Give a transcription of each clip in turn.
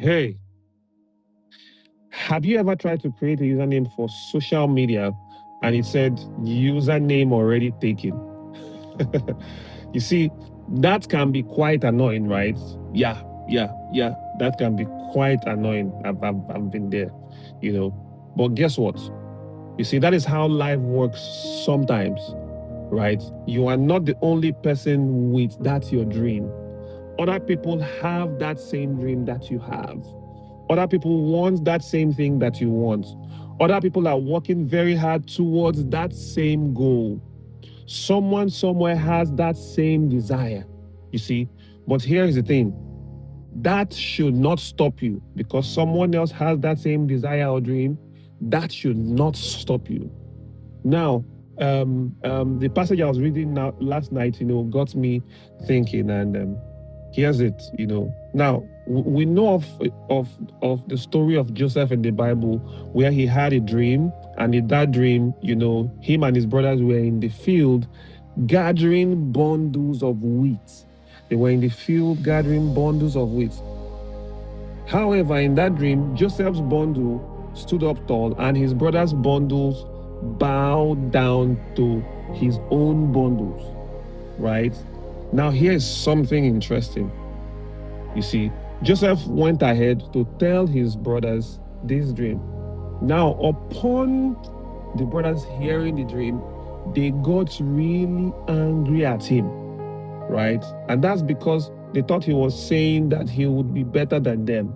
Hey, have you ever tried to create a username for social media and it said username already taken? You see, that can be quite annoying, right? Yeah, yeah. That can be quite annoying. I've been there, you know. But guess what? You see, that is how life works sometimes, right? You are not the only person with that your dream. Other people have that same dream that you have. Other people want that same thing that you want. Other people are working very hard towards that same goal. Someone somewhere has that same desire, you see. But here is the thing, that should not stop you because someone else has that same desire or dream. That should not stop you. Now, the passage I was reading last night, got me thinking, and here's it. Now we know of the story of Joseph in the Bible, where he had a dream, and in that dream, him and his brothers were in the field gathering bundles of wheat. They were in the field gathering bundles of wheat. However, in that dream, Joseph's bundle stood up tall, and his brothers' bundles bowed down to his own bundles. Right? Now, here's something interesting. You see, Joseph went ahead to tell his brothers this dream. Now, upon the brothers hearing the dream, they got really angry at him, right? And that's because they thought he was saying that he would be better than them.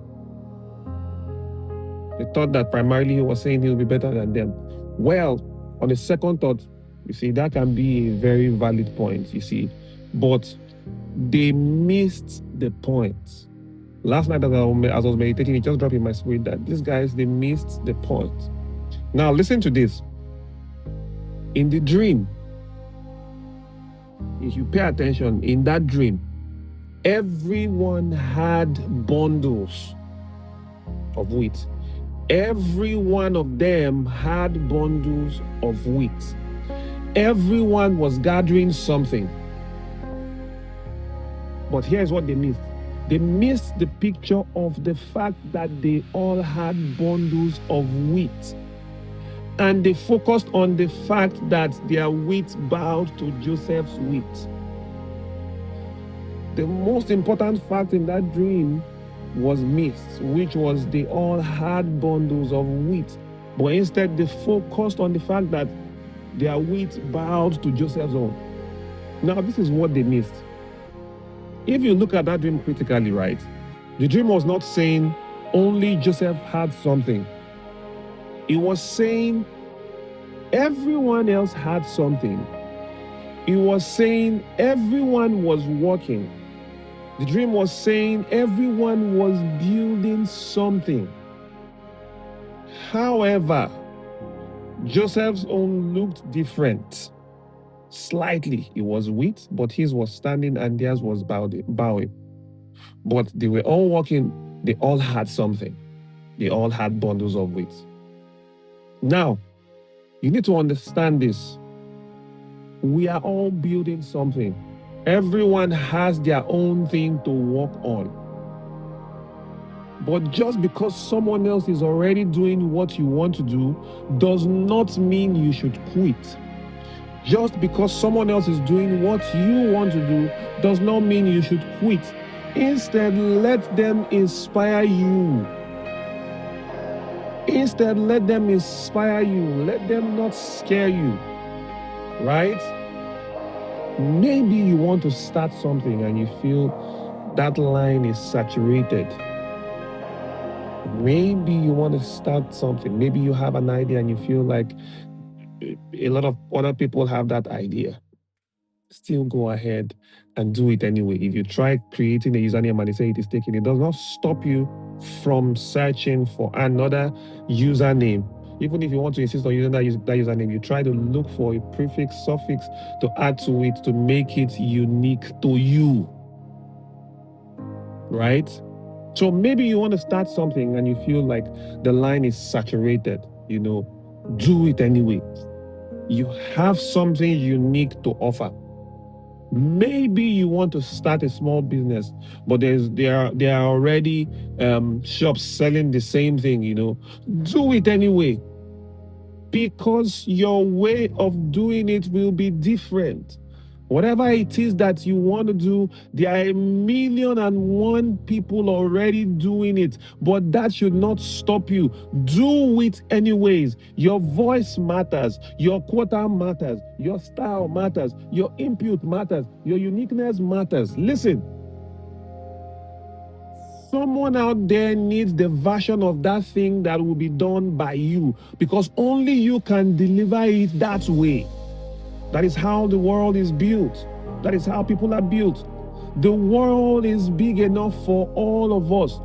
They thought that primarily he was saying he would be better than them. Well, on the second thought, you see, that can be a very valid point, you see. But they missed the point. Last night as I was meditating, it just dropped in my spirit that these guys, they missed the point. Now, listen to this. In the dream, if you pay attention, in that dream, everyone had bundles of wheat. Every one of them had bundles of wheat. Everyone was gathering something. But here's what they missed. They missed the picture of the fact that they all had bundles of wheat. And they focused on the fact that their wheat bowed to Joseph's wheat. The most important fact in that dream was missed, which was they all had bundles of wheat. But instead, they focused on the fact that their wheat bowed to Joseph's own. Now, this is what they missed. If you look at that dream critically, right, the dream was not saying only Joseph had something. It was saying everyone else had something. It was saying everyone was working. The dream was saying everyone was building something. However, Joseph's own looked different. Slightly, it was wheat, but his was standing and theirs was bowing. But they were all working, they all had something. They all had bundles of wheat. Now, you need to understand this. We are all building something. Everyone has their own thing to work on. But just because someone else is already doing what you want to do does not mean you should quit. Just because someone else is doing what you want to do does not mean you should quit. Instead, let them inspire you. Instead, let them inspire you. Let them not scare you. Right? Maybe you want to start something and you feel that line is saturated. Maybe you want to start something. Maybe you have an idea and you feel like a lot of other people have that idea. Still go ahead and do it anyway. If you try creating a username and they say it is taken, it does not stop you from searching for another username. Even if you want to insist on using that username, you try to look for a prefix, suffix to add to it to make it unique to you. Right? So maybe you want to start something and you feel like the line is saturated, do it anyway. You have something unique to offer. Maybe you want to start a small business, but there are already shops selling the same thing. Do it anyway, because your way of doing it will be different. Whatever it is that you want to do, there are 1,000,001 people already doing it, but that should not stop you. Do it anyways. Your voice matters, your quota matters, your style matters, your input matters, your uniqueness matters. Listen, someone out there needs the version of that thing that will be done by you, because only you can deliver it that way. That is how the world is built. That is how people are built. The world is big enough for all of us.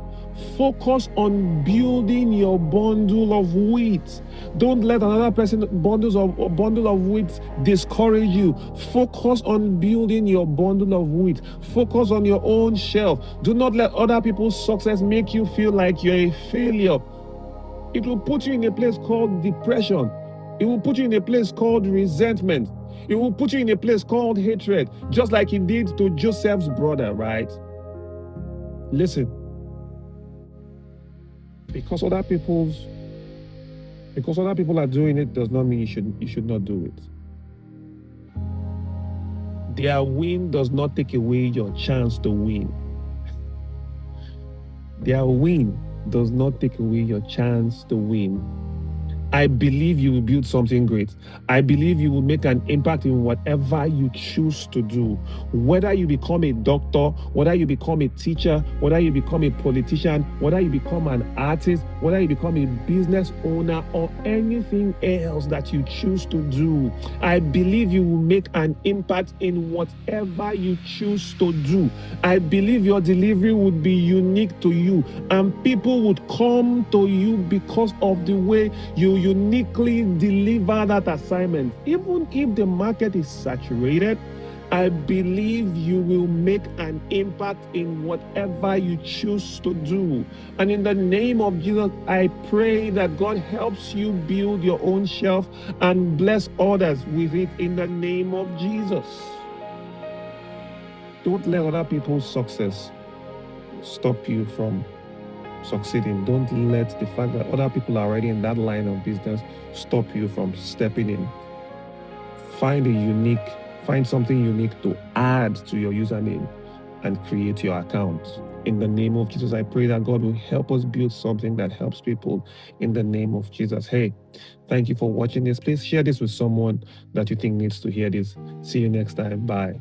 Focus on building your bundle of wheat. Don't let another person bundle of wheat discourage you. Focus on building your bundle of wheat. Focus on your own shelf. Do not let other people's success make you feel like you're a failure. It will put you in a place called depression. It will put you in a place called resentment. It will put you in a place called hatred, just like it did to Joseph's brother, right? Listen, because other people are doing it does not mean you should not do it. Their win does not take away your chance to win. Their win does not take away your chance to win. I believe you will build something great. I believe you will make an impact in whatever you choose to do. Whether you become a doctor, whether you become a teacher, whether you become a politician, whether you become an artist, whether you become a business owner, or anything else that you choose to do, I believe you will make an impact in whatever you choose to do. I believe your delivery would be unique to you, and people would come to you because of the way you uniquely deliver that assignment. Even if the market is saturated, I believe you will make an impact in whatever you choose to do. And in the name of Jesus, I pray that God helps you build your own shelf and bless others with it in the name of Jesus. Don't let other people's success stop you from succeeding. Don't let the fact that other people are already in that line of business stop you from stepping in. Find something unique to add to your username and create your account. In the name of Jesus, I pray that God will help us build something that helps people in the name of Jesus. Hey, thank you for watching this. Please share this with someone that you think needs to hear this. See you next time. Bye.